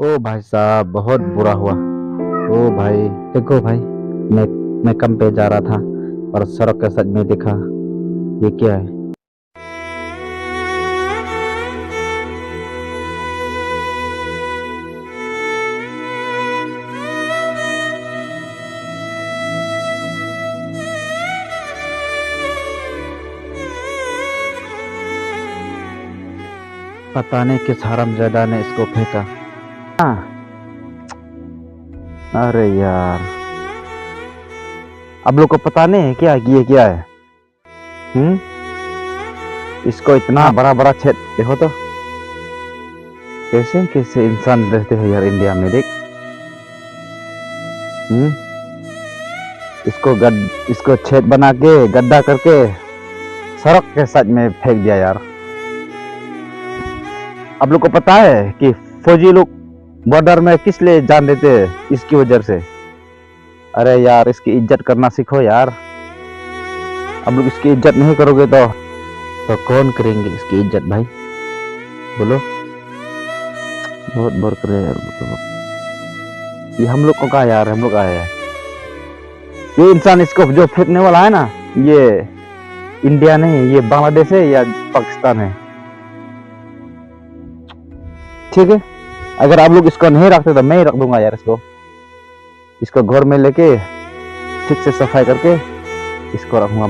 ओ भाई साहब, बहुत बुरा हुआ। ओ भाई, देखो भाई, मैं कम पे जा रहा था और सड़क के सच में देखा। ये क्या है? पता नहीं किस हरामजादा ने इसको फेंका। हाँ, अरे यार, आप लोग को पता नहीं है क्या ये क्या है? इसको इतना बड़ा बड़ा छेद देखो तो। कैसे कैसे इंसान रहते हैं यार इंडिया में, देख। इसको छेद बना के गड्ढा करके सड़क के साथ में फेंक दिया यार। आप लोग को पता है कि फौजी लोग बॉर्डर में किस लिए जान देते हैं? इसकी वजह से। अरे यार, इसकी इज्जत करना सीखो यार। आप लोग इसकी इज्जत नहीं करोगे तो कौन करेंगे इसकी इज्जत भाई? बोलो। बहुत बोर कर रहे हैं यार। ये हम लोग को कहा यार, हम लोग आए हैं। ये इंसान इसको जो फेंकने वाला है ना, ये इंडिया नहीं है, ये बांग्लादेश है या पाकिस्तान है। ठीक है, अगर आप लोग इसको नहीं रखते तो मैं ही रख दूंगा यार। इसको घर में लेके ठीक से सफाई करके इसको रखूंगा।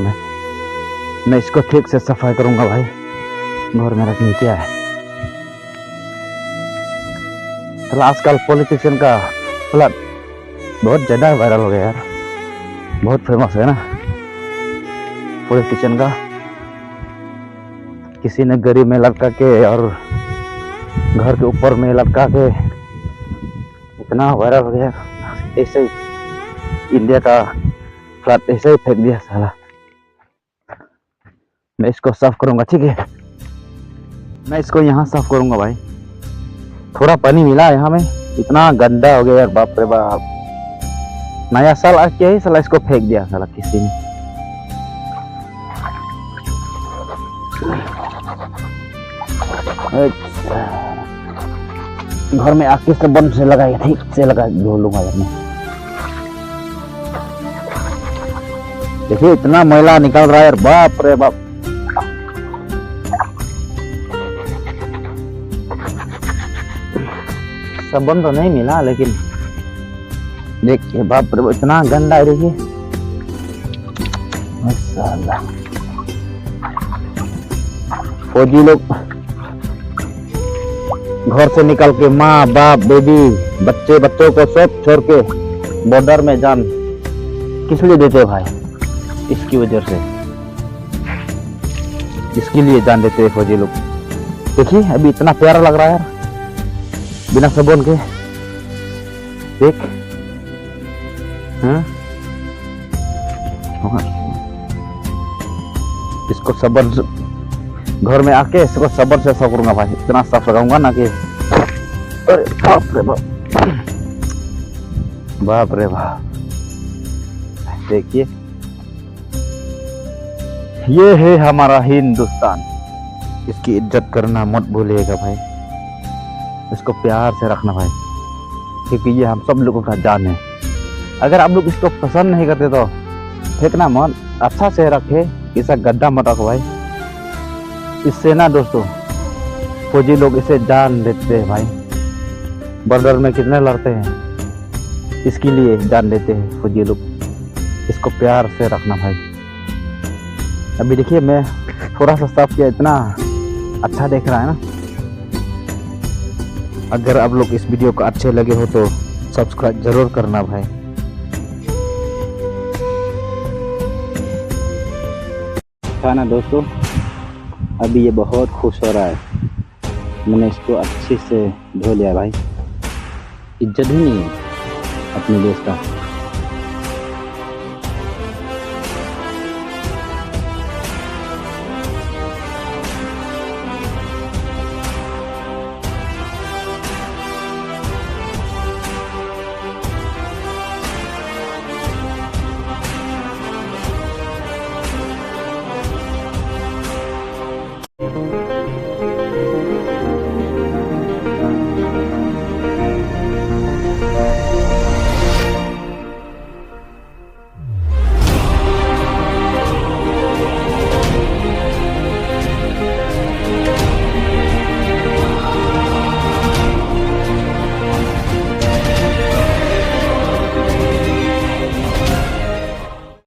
मैं इसको ठीक से सफाई करूंगा भाई। घर में रखने क्या है? तो आजकल पॉलिटिशियन का फ्लड बहुत ज्यादा वायरल हो गया यार। बहुत फेमस है ना पॉलिटिशियन का। किसी ने गरीब में लटका के और घर के ऊपर में लटका के इतना वायरल हो गया। ऐसे ही इंडिया का फ्लड ऐसे ही फेंक दिया साला। मैं इसको साफ करूंगा, ठीक है? मैं इसको यहाँ साफ करूंगा भाई। थोड़ा पानी मिला यहाँ में, इतना गंदा हो गया यार, बाप रे बाप। नया साल आ के ही साला इसको फेंक दिया साला किसी ने। घर में आके साबुन से लगाए, ठीक से लगा धो लूंगा यार मैं। देखिए इतना मैला निकल रहा है यार, बाप रे बाप। साबुन तो नहीं मिला, लेकिन देखिए बाप रे, इतना गंदा है। देखिए माशाल्लाह, फौजी लोग घर से निकल के माँ बाप बेबी बच्चों को सब छोड़ के बॉर्डर में जान किस लिए देते हैं भाई? इसकी वजह से, इसके लिए जान देते हैं फौजी लोग। देखिए अभी इतना प्यारा लग रहा है यार बिना साबुन के, देख। इसको साबुन घर में आके इसको साबुन से साफ करूंगा भाई। इतना साफ लगाऊंगा ना कि अरे बाप रे बाप, बाप रे बाप। देखिए ये है हमारा हिंदुस्तान। इसकी इज्जत करना मत भूलिएगा भाई। इसको प्यार से रखना भाई, क्योंकि ये हम सब लोगों का जान है। अगर आप लोग इसको पसंद नहीं करते तो फेंकना मत, अच्छा से रखे, ऐसा गड्ढा मत रखो भाई। इससे ना दोस्तों फौजी लोग इसे जान देते हैं भाई। बॉर्डर में कितने लड़ते हैं, इसके लिए जान देते हैं फौजी लोग। इसको प्यार से रखना भाई। अभी देखिए मैं थोड़ा सा साफ किया, इतना अच्छा देख रहा है ना। अगर आप लोग इस वीडियो को अच्छे लगे हो तो सब्सक्राइब जरूर करना भाई। था ना दोस्तों, अभी ये बहुत खुश हो रहा है। मैंने इसको अच्छे से धो लिया भाई। इज्जत ही नहीं है अपने देश का।